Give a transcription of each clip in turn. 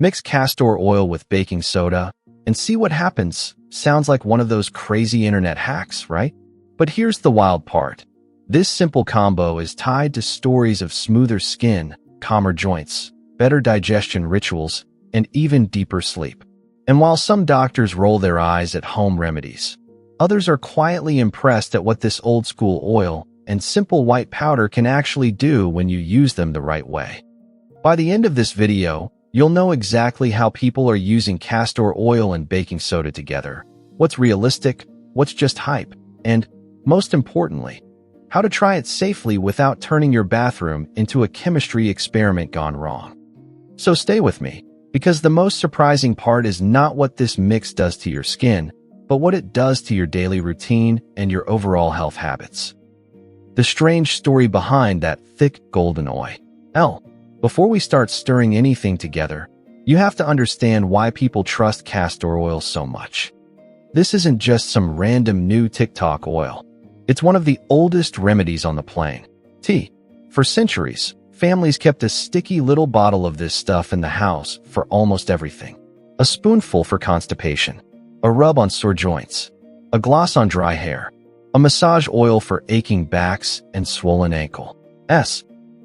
Mix castor oil with baking soda and see what happens. Sounds like one of those crazy internet hacks, right? But here's the wild part. This simple combo is tied to stories of smoother skin, calmer joints, better digestion rituals, and even deeper sleep. And while some doctors roll their eyes at home remedies, others are quietly impressed at what this old-school oil and simple white powder can actually do when you use them the right way. By the end of this video, you'll know exactly how people are using castor oil and baking soda together, what's realistic, what's just hype, and, most importantly, how to try it safely without turning your bathroom into a chemistry experiment gone wrong. So stay with me, because the most surprising part is not what this mix does to your skin, but what it does to your daily routine and your overall health habits. The strange story behind that thick golden oil. Before we start stirring anything together, you have to understand why people trust castor oil so much. This isn't just some random new TikTok oil. It's one of the oldest remedies on the planet. For centuries, families kept a sticky little bottle of this stuff in the house for almost everything. A spoonful for constipation, a rub on sore joints, a gloss on dry hair, a massage oil for aching backs and swollen ankles.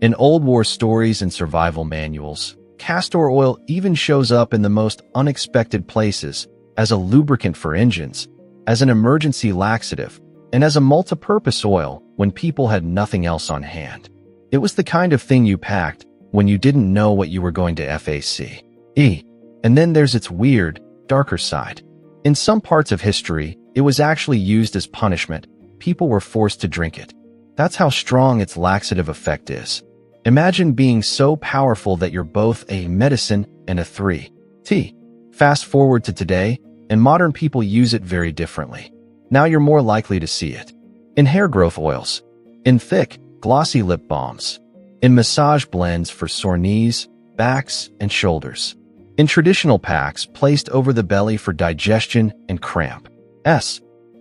In old war stories and survival manuals, castor oil even shows up in the most unexpected places as a lubricant for engines, as an emergency laxative, and as a multi-purpose oil when people had nothing else on hand. It was the kind of thing you packed when you didn't know what you were going to face. And then there's its weird, darker side. In some parts of history, it was actually used as punishment. People were forced to drink it. That's how strong its laxative effect is. Imagine being so powerful that you're both a medicine and a 3T. Fast forward to today, and modern people use it very differently. Now you're more likely to see it in hair growth oils, in thick, glossy lip balms, in massage blends for sore knees, backs, and shoulders, in traditional packs placed over the belly for digestion and cramp.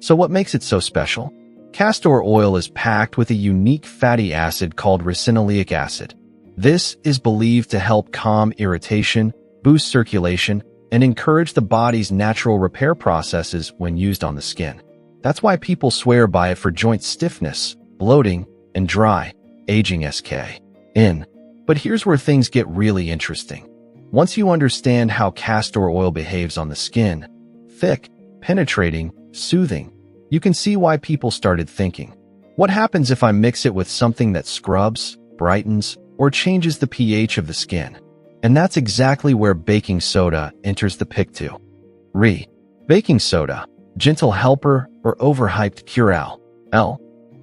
So what makes it so special? Castor oil is packed with a unique fatty acid called ricinoleic acid. This is believed to help calm irritation, boost circulation, and encourage the body's natural repair processes when used on the skin. That's why people swear by it for joint stiffness, bloating, and dry, aging skin. But here's where things get really interesting. Once you understand how castor oil behaves on the skin, thick, penetrating, soothing, you can see why people started thinking, what happens if I mix it with something that scrubs, brightens, or changes the pH of the skin? And that's exactly where baking soda enters the picture. Baking soda, gentle helper or overhyped cure-all?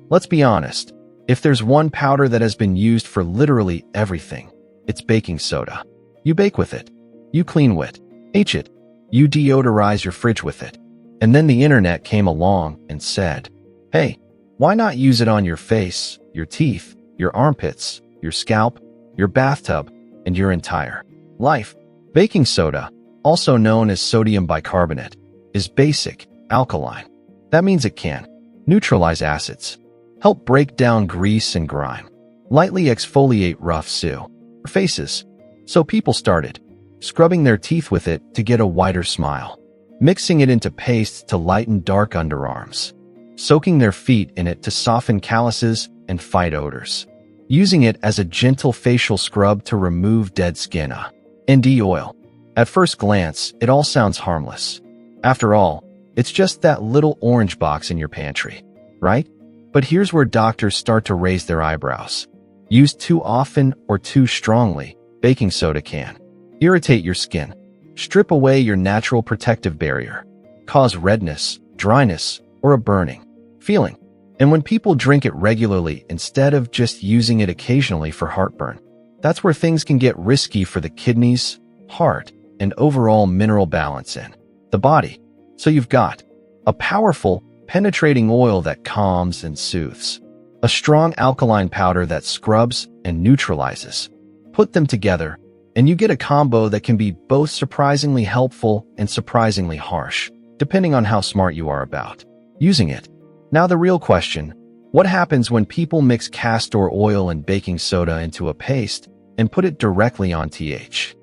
Let's be honest. If there's one powder that has been used for literally everything, it's baking soda. You bake with it. You clean with it. You deodorize your fridge with it. And then the internet came along and said, hey, why not use it on your face, your teeth, your armpits, your scalp, your bathtub, and your entire life? Baking soda, also known as sodium bicarbonate, is basic, alkaline. That means it can neutralize acids, help break down grease and grime, lightly exfoliate rough faces. So people started scrubbing their teeth with it to get a whiter smile, mixing it into pastes to lighten dark underarms, soaking their feet in it to soften calluses and fight odors, using it as a gentle facial scrub to remove dead skin. Oil. At first glance, it all sounds harmless. After all, it's just that little orange box in your pantry, right? But here's where doctors start to raise their eyebrows. Used too often or too strongly, baking soda can irritate your skin, strip away your natural protective barrier, cause redness, dryness, or a burning feeling. And when people drink it regularly instead of just using it occasionally for heartburn, that's where things can get risky for the kidneys, heart, and overall mineral balance in the body. So you've got a powerful, penetrating oil that calms and soothes, a strong alkaline powder that scrubs and neutralizes. Put them together, and you get a combo that can be both surprisingly helpful and surprisingly harsh, depending on how smart you are about using it. Now the real question, what happens when people mix castor oil and baking soda into a paste and put it directly on TH?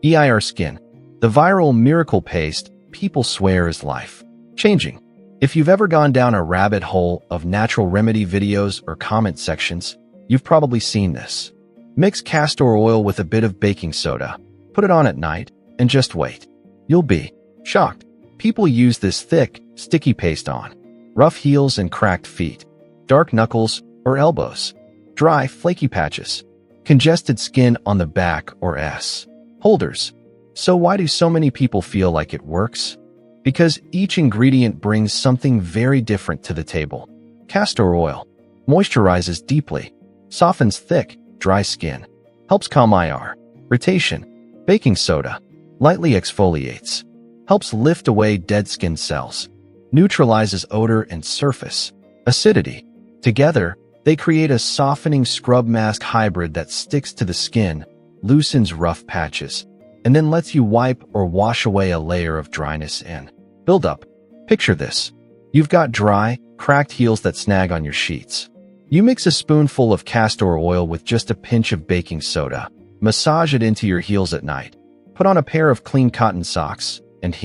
EIR Skin, the viral miracle paste people swear is life-changing. If you've ever gone down a rabbit hole of natural remedy videos or comment sections, you've probably seen this. Mix castor oil with a bit of baking soda, put it on at night, and just wait. You'll be shocked. People use this thick, sticky paste on rough heels and cracked feet, dark knuckles or elbows, dry, flaky patches, congested skin on the back or ass holders. So why do so many people feel like it works? Because each ingredient brings something very different to the table. Castor oil moisturizes deeply, softens thick, dry skin, helps calm IR, irritation. Baking soda lightly exfoliates, helps lift away dead skin cells, neutralizes odor and surface acidity. Together, they create a softening scrub mask hybrid that sticks to the skin, loosens rough patches, and then lets you wipe or wash away a layer of dryness and buildup. Picture this. You've got dry, cracked heels that snag on your sheets. You mix a spoonful of castor oil with just a pinch of baking soda, massage it into your heels at night, put on a pair of clean cotton socks, and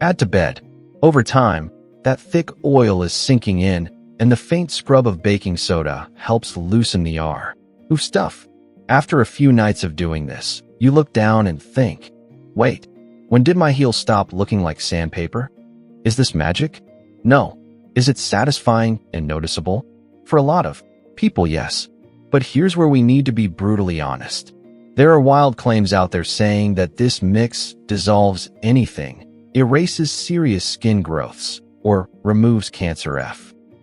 add to bed. Over time, that thick oil is sinking in, and the faint scrub of baking soda helps loosen the oof stuff. After a few nights of doing this, you look down and think, wait, when did my heels stop looking like sandpaper? Is this magic? No. Is it satisfying and noticeable? For a lot of people, yes. But here's where we need to be brutally honest. There are wild claims out there saying that this mix dissolves anything, erases serious skin growths, or removes cancer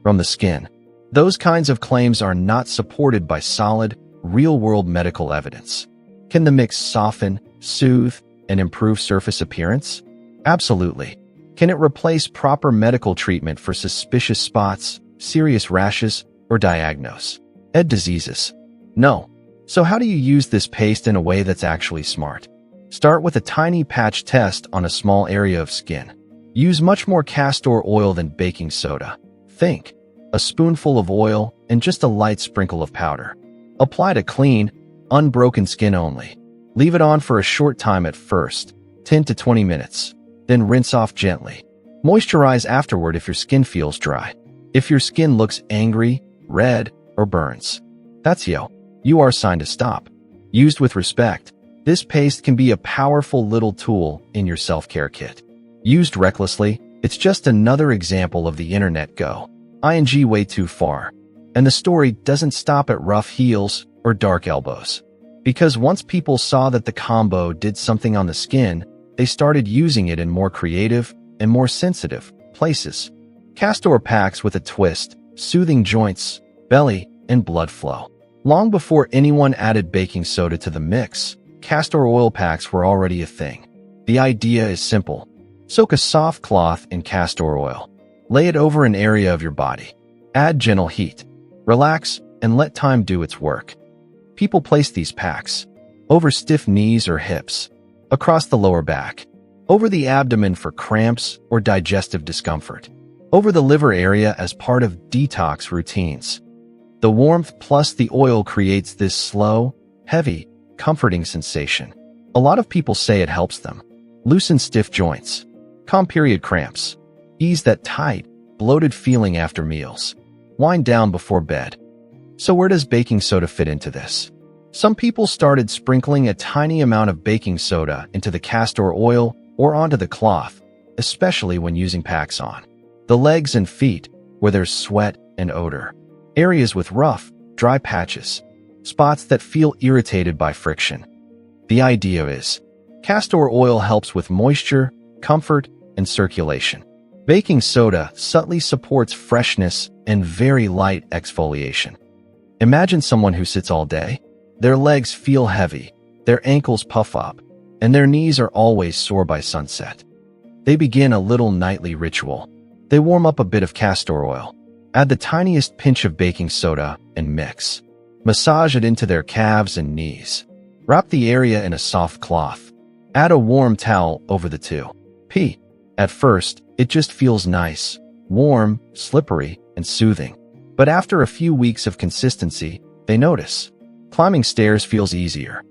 from the skin. Those kinds of claims are not supported by solid, real-world medical evidence. Can the mix soften, soothe, and improve surface appearance? Absolutely. Can it replace proper medical treatment for suspicious spots, serious rashes, or diagnose diseases? No. So how do you use this paste in a way that's actually smart? Start with a tiny patch test on a small area of skin. Use much more castor oil than baking soda. Think, a spoonful of oil and just a light sprinkle of powder. Apply to clean, unbroken skin only. Leave it on for a short time at first, 10 to 20 minutes. Then rinse off gently. Moisturize afterward if your skin feels dry. If your skin looks angry, red, or burns, that's your sign to stop. Used with respect, this paste can be a powerful little tool in your self-care kit. Used recklessly, it's just another example of the internet ing way too far. And the story doesn't stop at rough heels or dark elbows. Because once people saw that the combo did something on the skin, they started using it in more creative and more sensitive places. Castor packs with a twist, soothing joints, belly, and blood flow. Long before anyone added baking soda to the mix, castor oil packs were already a thing. The idea is simple. Soak a soft cloth in castor oil. Lay it over an area of your body. Add gentle heat. Relax and let time do its work. People place these packs over stiff knees or hips, across the lower back, over the abdomen for cramps or digestive discomfort, over the liver area as part of detox routines. The warmth plus the oil creates this slow, heavy, comforting sensation. A lot of people say it helps them loosen stiff joints, calm period cramps, ease that tight, bloated feeling after meals, wind down before bed. So where does baking soda fit into this? Some people started sprinkling a tiny amount of baking soda into the castor oil or onto the cloth, especially when using packs on the legs and feet where there's sweat and odor, areas with rough, dry patches, spots that feel irritated by friction. The idea is, castor oil helps with moisture, comfort, and circulation. Baking soda subtly supports freshness and very light exfoliation. Imagine someone who sits all day. Their legs feel heavy, their ankles puff up, and their knees are always sore by sunset. They begin a little nightly ritual. They warm up a bit of castor oil, add the tiniest pinch of baking soda, and mix. Massage it into their calves and knees. Wrap the area in a soft cloth. Add a warm towel over the two. At first, it just feels nice, warm, slippery, and soothing. But after a few weeks of consistency, they notice. Climbing stairs feels easier.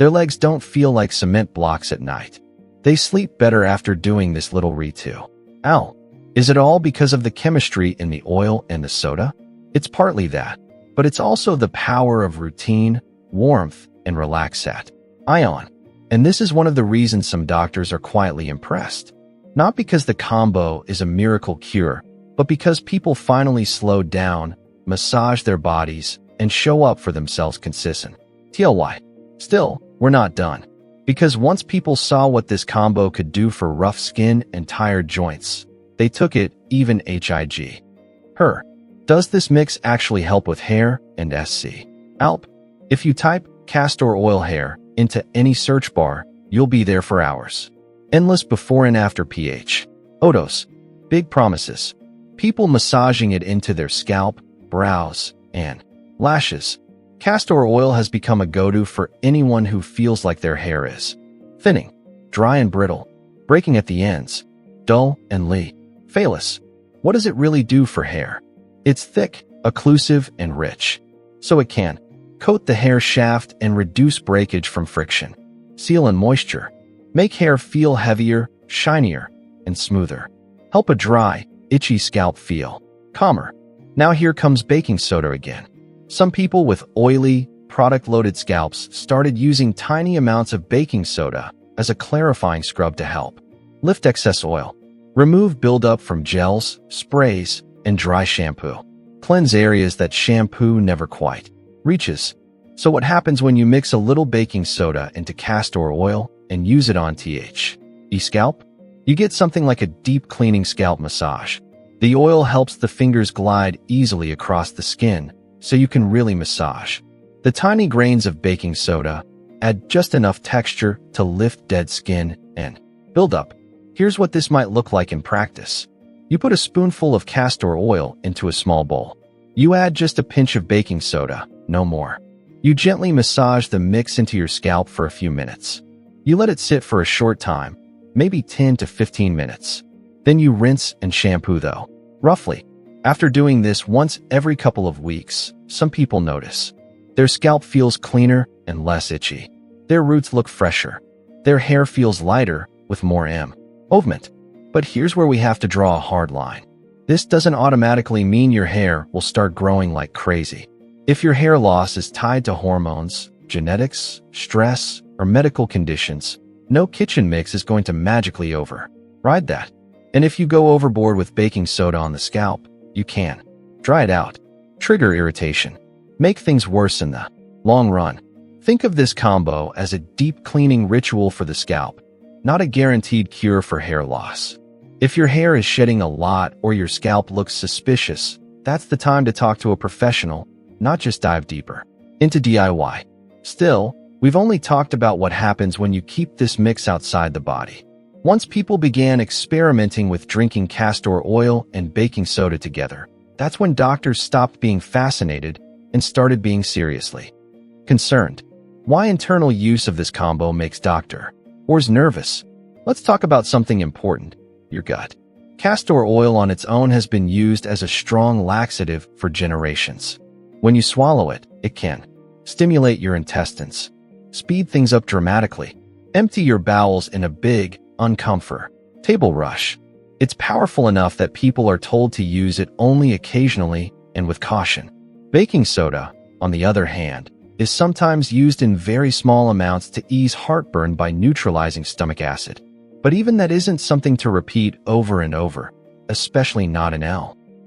Their legs don't feel like cement blocks at night. They sleep better after doing this little reto. Ow. Is it all because of the chemistry in the oil and the soda? It's partly that, but it's also the power of routine, warmth, and relaxat. Ion. And this is one of the reasons some doctors are quietly impressed. Not because the combo is a miracle cure, but because people finally slow down, massage their bodies, and show up for themselves consistent. TLY. Still, we're not done. Because once people saw what this combo could do for rough skin and tired joints, they took it even HIG. Does this mix actually help with hair and SC? Alp. If you type castor oil hair into any search bar, you'll be there for hours. Endless before and after pH. Odos. Big promises. People massaging it into their scalp, brows, and lashes. Castor oil has become a go-to for anyone who feels like their hair is thinning, dry and brittle, breaking at the ends, dull and phallus. What does it really do for hair? It's thick, occlusive, and rich, so it can coat the hair shaft and reduce breakage from friction, seal in moisture, make hair feel heavier, shinier, and smoother, help a dry, itchy scalp feel calmer. Now here comes baking soda again. Some people with oily, product-loaded scalps started using tiny amounts of baking soda as a clarifying scrub to help lift excess oil, remove buildup from gels, sprays, and dry shampoo, cleanse areas that shampoo never quite reaches. So what happens when you mix a little baking soda into castor oil and use it on scalp? You get something like a deep cleaning scalp massage. The oil helps the fingers glide easily across the skin, so you can really massage. The tiny grains of baking soda add just enough texture to lift dead skin and build up. Here's what this might look like in practice. You put a spoonful of castor oil into a small bowl. You add just a pinch of baking soda, no more. You gently massage the mix into your scalp for a few minutes. You let it sit for a short time, maybe 10 to 15 minutes. Then you rinse and shampoo though, roughly. After doing this once every couple of weeks, some people notice their scalp feels cleaner and less itchy. Their roots look fresher. Their hair feels lighter with more movement. But here's where we have to draw a hard line. This doesn't automatically mean your hair will start growing like crazy. If your hair loss is tied to hormones, genetics, stress, or medical conditions, no kitchen mix is going to magically override that. And if you go overboard with baking soda on the scalp, you can dry it out, trigger irritation, make things worse in the long run. Think of this combo as a deep cleaning ritual for the scalp, not a guaranteed cure for hair loss. If your hair is shedding a lot or your scalp looks suspicious, that's the time to talk to a professional, not just dive deeper into DIY. Still, we've only talked about what happens when you keep this mix outside the body. Once people began experimenting with drinking castor oil and baking soda together, that's when doctors stopped being fascinated and started being seriously concerned. Why internal use of this combo makes doctors nervous? Let's talk about something important, your gut. Castor oil on its own has been used as a strong laxative for generations. When you swallow it, it can stimulate your intestines, speed things up dramatically, empty your bowels in a big, uncomfortable rush. It's powerful enough that people are told to use it only occasionally and with caution. Baking soda, on the other hand, is sometimes used in very small amounts to ease heartburn by neutralizing stomach acid. But even that isn't something to repeat over and over, especially not in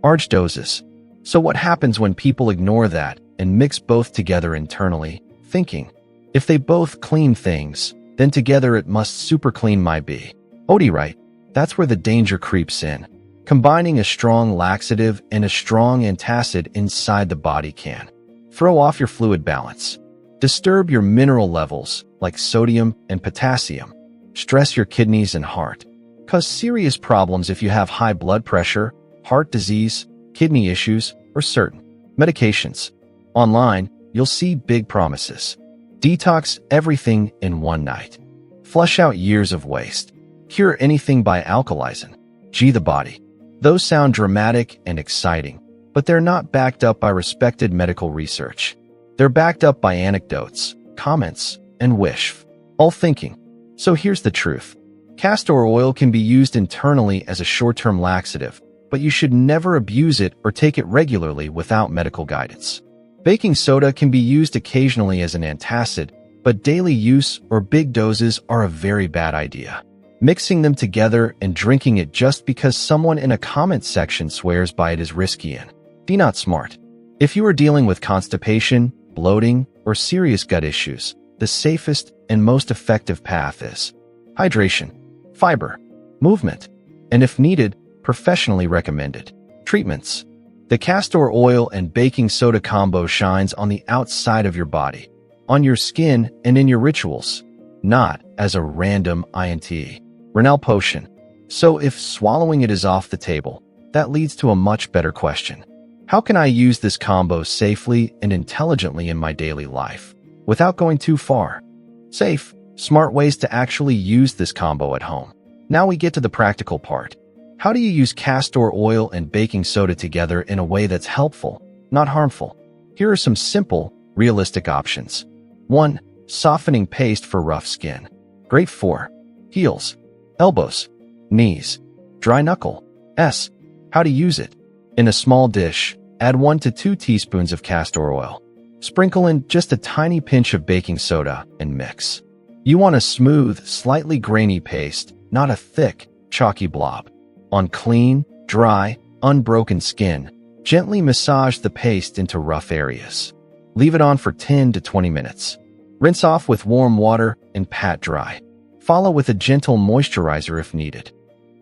large doses. So what happens when people ignore that and mix both together internally, thinking, if they both clean things, then together it must super clean my be. Right? That's where the danger creeps in. Combining a strong laxative and a strong antacid inside the body can throw off your fluid balance, disturb your mineral levels like sodium and potassium, stress your kidneys and heart, cause serious problems if you have high blood pressure, heart disease, kidney issues, or certain medications. Online, you'll see big promises. Detox everything in one night. Flush out years of waste. Cure anything by alkalizing the body. Those sound dramatic and exciting, but they're not backed up by respected medical research. They're backed up by anecdotes, comments, and wish. All thinking. So here's the truth. Castor oil can be used internally as a short-term laxative, but you should never abuse it or take it regularly without medical guidance. Baking soda can be used occasionally as an antacid, but daily use or big doses are a very bad idea. Mixing them together and drinking it just because someone in a comment section swears by it is risky and not smart. If you are dealing with constipation, bloating, or serious gut issues, the safest and most effective path is hydration, fiber, movement, and if needed, professionally recommended treatments. The castor oil and baking soda combo shines on the outside of your body, on your skin, and in your rituals, not as a random renal potion. So if swallowing it is off the table, that leads to a much better question. How can I use this combo safely and intelligently in my daily life without going too far? Safe, smart ways to actually use this combo at home. Now we get to the practical part. How do you use castor oil and baking soda together in a way that's helpful, not harmful? Here are some simple, realistic options. 1. Softening paste for rough skin. Great for heels, elbows, knees, dry knuckle. How to use it. In a small dish, add 1 to 2 teaspoons of castor oil. Sprinkle in just a tiny pinch of baking soda and mix. You want a smooth, slightly grainy paste, not a thick, chalky blob. On clean, dry, unbroken skin, gently massage the paste into rough areas. Leave it on for 10 to 20 minutes. Rinse off with warm water and pat dry. Follow with a gentle moisturizer if needed.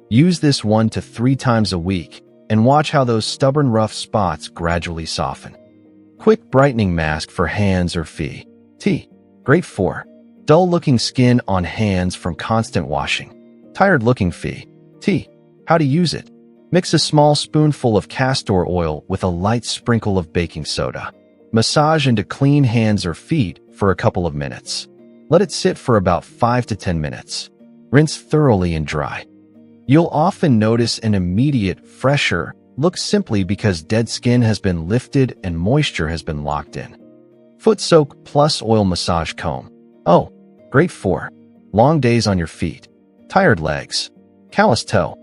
Use this 1 to 3 times a week and watch how those stubborn rough spots gradually soften. Quick brightening mask for hands or feet. Great for dull-looking skin on hands from constant washing. Tired-looking feet. How to use it. Mix a small spoonful of castor oil with a light sprinkle of baking soda. Massage into clean hands or feet for a couple of minutes. Let it sit for about 5 to 10 minutes. Rinse thoroughly and dry. You'll often notice an immediate, fresher look simply because dead skin has been lifted and moisture has been locked in. Foot soak plus oil massage comb. Great for long days on your feet, tired legs, callous toe.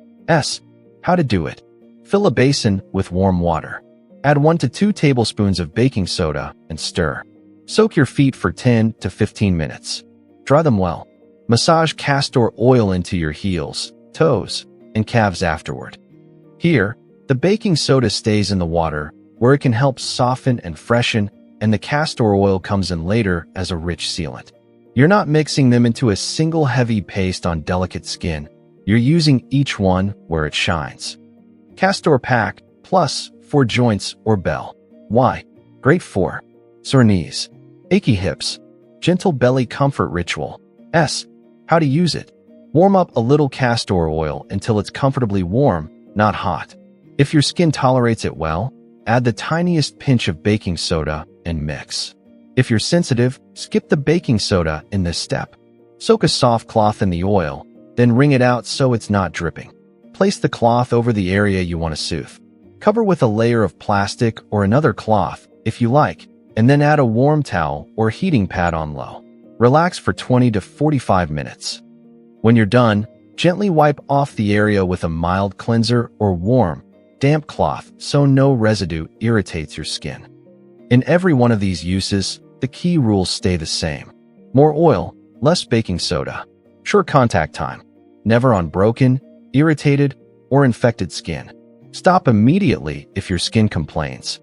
How to do it. Fill a basin with warm water. Add 1 to 2 tablespoons of baking soda and stir. Soak your feet for 10 to 15 minutes. Dry them well. Massage castor oil into your heels, toes, and calves afterward. Here, the baking soda stays in the water, where it can help soften and freshen, and the castor oil comes in later as a rich sealant. You're not mixing them into a single heavy paste on delicate skin. You're using each one where it shines. Castor Pack Plus for joints or bell. Why? Great for sore knees, achy hips, gentle belly comfort ritual. How to use it. Warm up a little castor oil until it's comfortably warm, not hot. If your skin tolerates it well, add the tiniest pinch of baking soda and mix. If you're sensitive, skip the baking soda in this step. Soak a soft cloth in the oil, then wring it out so it's not dripping. Place the cloth over the area you want to soothe. Cover with a layer of plastic or another cloth, if you like, and then add a warm towel or heating pad on low. Relax for 20 to 45 minutes. When you're done, gently wipe off the area with a mild cleanser or warm, damp cloth so no residue irritates your skin. In every one of these uses, the key rules stay the same. More oil, less baking soda. Short contact time. Never on broken, irritated, or infected skin. Stop immediately if your skin complains.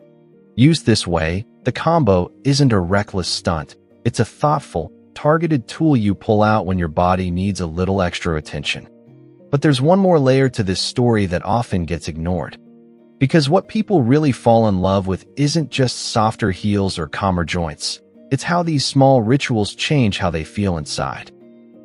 Used this way, the combo isn't a reckless stunt. It's a thoughtful, targeted tool you pull out when your body needs a little extra attention. But there's one more layer to this story that often gets ignored. Because what people really fall in love with isn't just softer heels or calmer joints. It's how these small rituals change how they feel inside.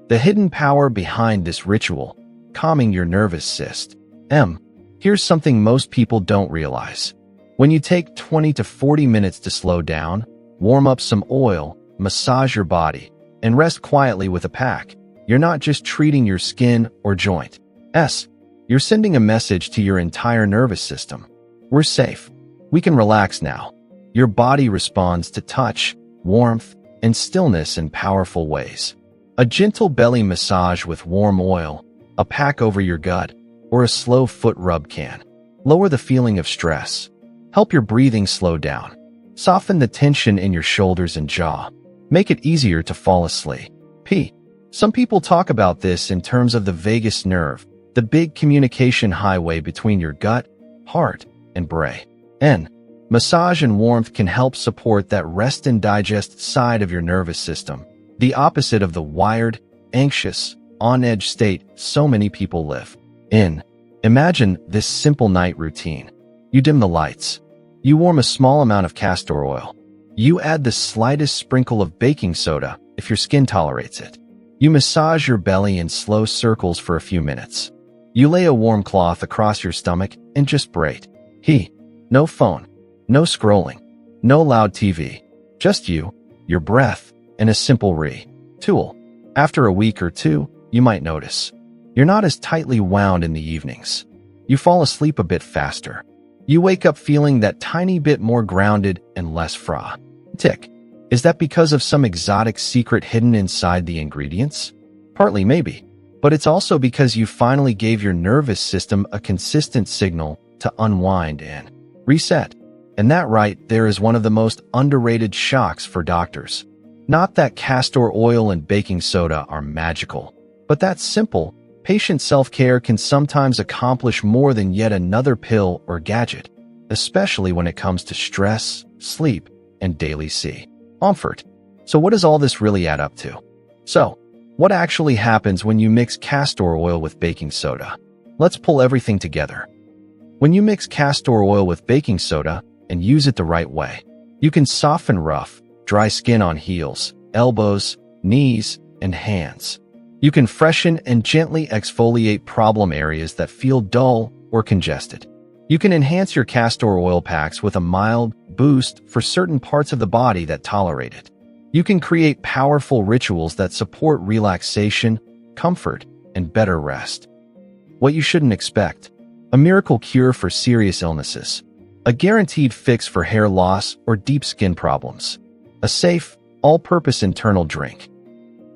The hidden power behind this ritual, calming your nervous system. Here's something most people don't realize. When you take 20 to 40 minutes to slow down, warm up some oil, massage your body, and rest quietly with a pack, you're not just treating your skin or joint. You're sending a message to your entire nervous system. We're safe. We can relax now. Your body responds to touch, warmth, and stillness in powerful ways. A gentle belly massage with warm oil, a pack over your gut, or a slow foot rub can lower the feeling of stress, help your breathing slow down, soften the tension in your shoulders and jaw, make it easier to fall asleep. Some people talk about this in terms of the vagus nerve, the big communication highway between your gut, heart, and brain. Massage and warmth can help support that rest and digest side of your nervous system, the opposite of the wired, anxious, on-edge state so many people live in. Imagine this simple night routine. You dim the lights. You warm a small amount of castor oil. You add the slightest sprinkle of baking soda if your skin tolerates it. You massage your belly in slow circles for a few minutes. You lay a warm cloth across your stomach and just breathe. No phone, no scrolling, no loud TV. Just you, your breath, and a simple tool. After a week or two, you might notice you're not as tightly wound in the evenings. You fall asleep a bit faster. You wake up feeling that tiny bit more grounded and less frantic. Is that because of some exotic secret hidden inside the ingredients? Partly maybe, but it's also because you finally gave your nervous system a consistent signal to unwind and reset. And that right there is one of the most underrated shocks for doctors. Not that castor oil and baking soda are magical, but that simple, patient self-care can sometimes accomplish more than yet another pill or gadget, especially when it comes to stress, sleep, and daily comfort. So what does all this really add up to? So, what actually happens when you mix castor oil with baking soda? Let's pull everything together. When you mix castor oil with baking soda and use it the right way, you can soften rough, dry skin on heels, elbows, knees, and hands. You can freshen and gently exfoliate problem areas that feel dull or congested. You can enhance your castor oil packs with a mild boost for certain parts of the body that tolerate it. You can create powerful rituals that support relaxation, comfort, and better rest. What you shouldn't expect: a miracle cure for serious illnesses, a guaranteed fix for hair loss or deep skin problems, a safe, all-purpose internal drink.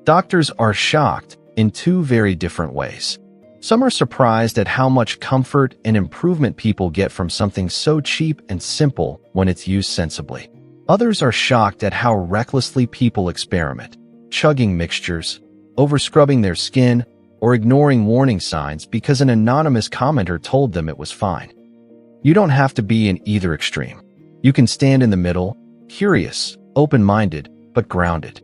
Doctors are shocked in two very different ways. Some are surprised at how much comfort and improvement people get from something so cheap and simple when it's used sensibly. Others are shocked at how recklessly people experiment, chugging mixtures, overscrubbing their skin, or ignoring warning signs because an anonymous commenter told them it was fine. You don't have to be in either extreme. You can stand in the middle, curious, open-minded, but grounded.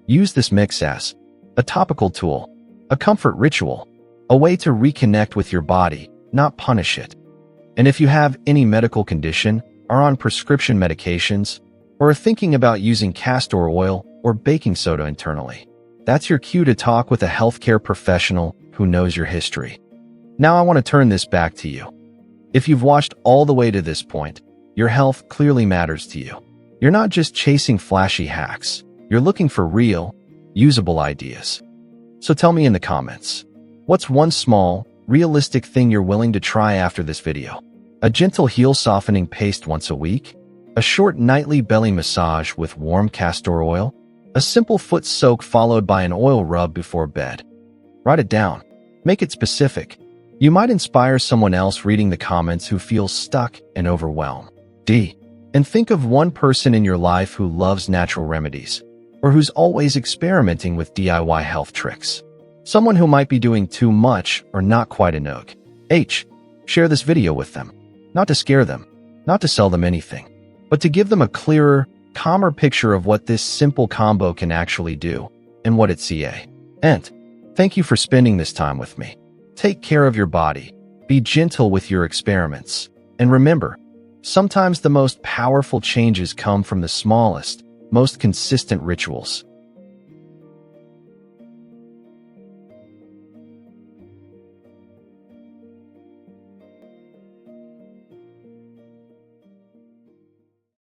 Use this mix as a topical tool, a comfort ritual, a way to reconnect with your body, not punish it. And if you have any medical condition, are on prescription medications, or are thinking about using castor oil or baking soda internally, that's your cue to talk with a healthcare professional who knows your history. Now I want to turn this back to you. If you've watched all the way to this point, your health clearly matters to you. You're not just chasing flashy hacks. You're looking for real, usable ideas. So tell me in the comments, what's one small, realistic thing you're willing to try after this video? A gentle heel softening paste once a week? A short nightly belly massage with warm castor oil? A simple foot soak followed by an oil rub before bed? Write it down. Make it specific. You might inspire someone else reading the comments who feels stuck and overwhelmed. And think of one person in your life who loves natural remedies, or who's always experimenting with DIY health tricks. Someone who might be doing too much or not quite enough. Share this video with them. Not to scare them, not to sell them anything, but to give them a clearer, calmer picture of what this simple combo can actually do and what it's And thank you for spending this time with me. Take care of your body. Be gentle with your experiments. And remember, sometimes the most powerful changes come from the smallest, most consistent rituals.